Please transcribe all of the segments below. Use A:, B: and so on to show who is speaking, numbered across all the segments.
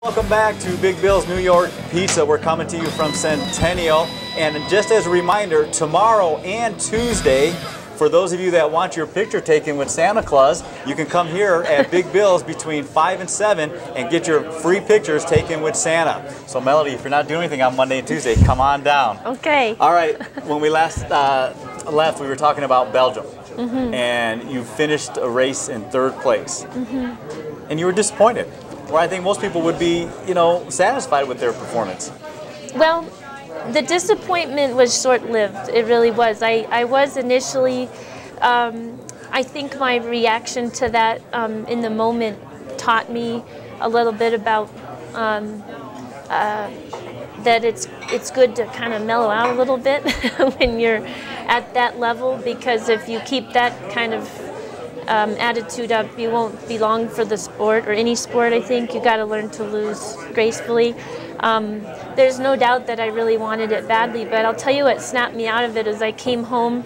A: Welcome back to Big Bill's New York Pizza. We're coming to you from Centennial. And just as a reminder, tomorrow and Tuesday, for those of you that want your picture taken with Santa Claus, you can come here at Big Bill's between 5 and 7 and get your free pictures taken with Santa. So Melody, if you're not doing anything on Monday and Tuesday, come on down.
B: Okay.
A: All right, when we last left, we were talking about Belgium. And you finished a race in 3rd place. And you were disappointed. Where I think most people would be, satisfied with their performance.
B: Well, the disappointment was short-lived. It really was. I was initially, I think my reaction to that in the moment taught me a little bit about that it's good to kind of mellow out a little bit when you're at that level, because if you keep that kind of attitude up, you won't be long for the sport, or any sport. I think you got to learn to lose gracefully. There's no doubt that I really wanted it badly, but I'll tell you what snapped me out of it is I came home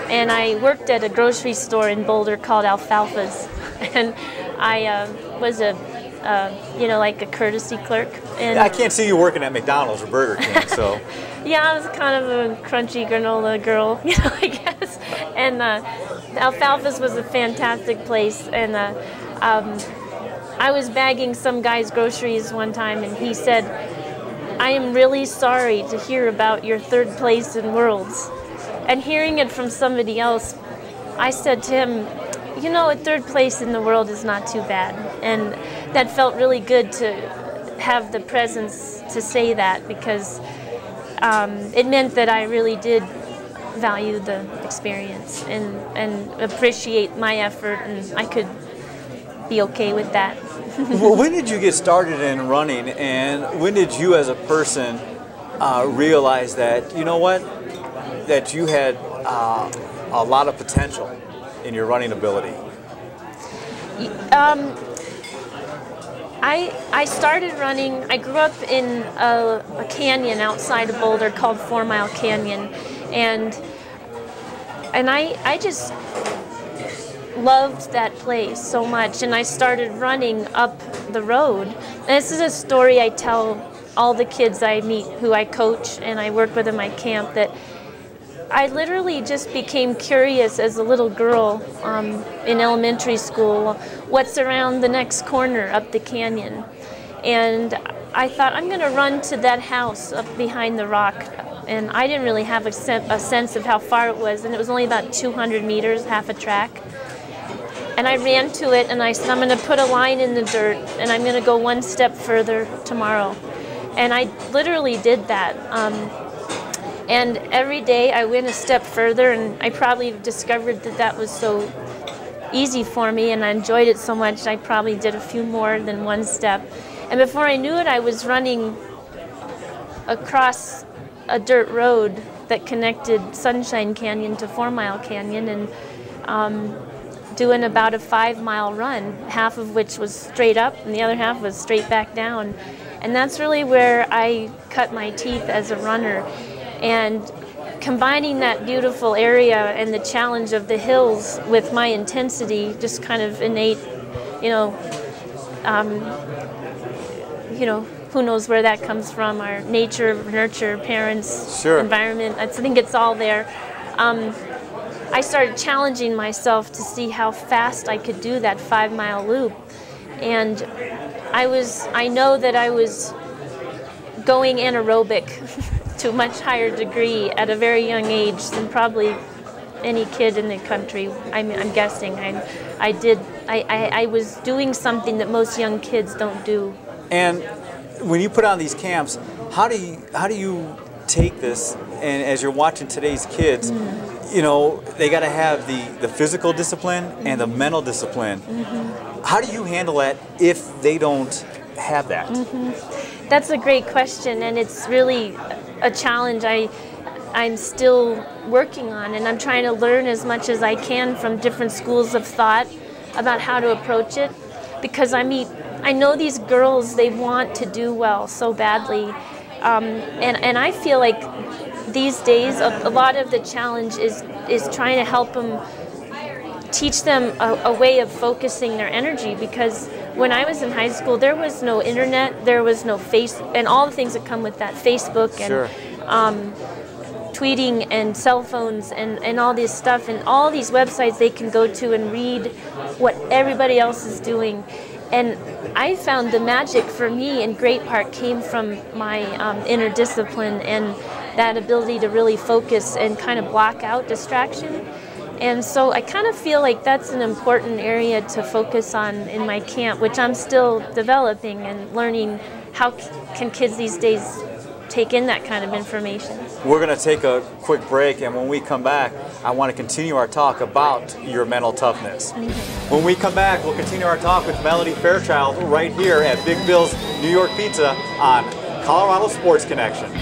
B: and I worked at a grocery store in Boulder called Alfalfa's, and I was like a courtesy clerk. And
A: I can't see you working at McDonald's or Burger King, so.
B: Yeah, I was kind of a crunchy granola girl, I guess. And Alfalfa's was a fantastic place, and I was bagging some guy's groceries one time, and he said, "I am really sorry to hear about your 3rd place in Worlds." And hearing it from somebody else, I said to him, a 3rd place in the world is not too bad. And that felt really good to have the presence to say that, because it meant that I really did value the experience and appreciate my effort, and I could be okay with that.
A: Well, when did you get started in running, and when did you as a person realize that, that you had a lot of potential in your running ability?
B: I started running. I grew up in a canyon outside of Boulder called 4 Mile Canyon, and I just loved that place so much, and I started running up the road. And this is a story I tell all the kids I meet who I coach and I work with in my camp, that I literally just became curious as a little girl in elementary school, what's around the next corner up the canyon. And I thought, I'm going to run to that house up behind the rock. And I didn't really have a sense of how far it was, and it was only about 200 meters, half a track. And I ran to it, and I said, I'm going to put a line in the dirt, and I'm going to go 1 step further tomorrow. And I literally did that. And every day I went a step further, and I probably discovered that that was so easy for me, and I enjoyed it so much I probably did a few more than 1 step. And before I knew it, I was running across a dirt road that connected Sunshine Canyon to 4 Mile Canyon, and doing about a 5-mile run, half of which was straight up and the other half was straight back down. And that's really where I cut my teeth as a runner. And combining that beautiful area and the challenge of the hills with my intensity, just kind of innate, who knows where that comes from, our nature, nurture, parents,
A: sure,
B: environment. I think it's all there. I started challenging myself to see how fast I could do that 5-mile loop. And I know that I was going anaerobic to a much higher degree at a very young age than probably any kid in the country. I'm guessing. I was doing something that most young kids don't do.
A: And when you put on these camps, how do you take this, and as you're watching today's kids, they got to have the physical discipline and the mental discipline. How do you handle that if they don't have that?
B: That's a great question, and it's really a challenge I'm still working on, and I'm trying to learn as much as I can from different schools of thought about how to approach it, because I know these girls, they want to do well so badly, and I feel like these days a lot of the challenge is trying to help them, teach them a way of focusing their energy, because when I was in high school, there was no internet, there was no and all the things that come with that, Facebook and
A: Sure.
B: Tweeting and cell phones and all this stuff, and all these websites they can go to and read what everybody else is doing. And I found the magic for me in great part came from my inner discipline and that ability to really focus and kind of block out distraction. And so I kind of feel like that's an important area to focus on in my camp, which I'm still developing and learning how can kids these days take in that kind of information.
A: We're going to take a quick break, and when we come back, I want to continue our talk about your mental toughness. When we come back, we'll continue our talk with Melody Fairchild right here at Big Bill's New York Pizza on Colorado Sports Connection.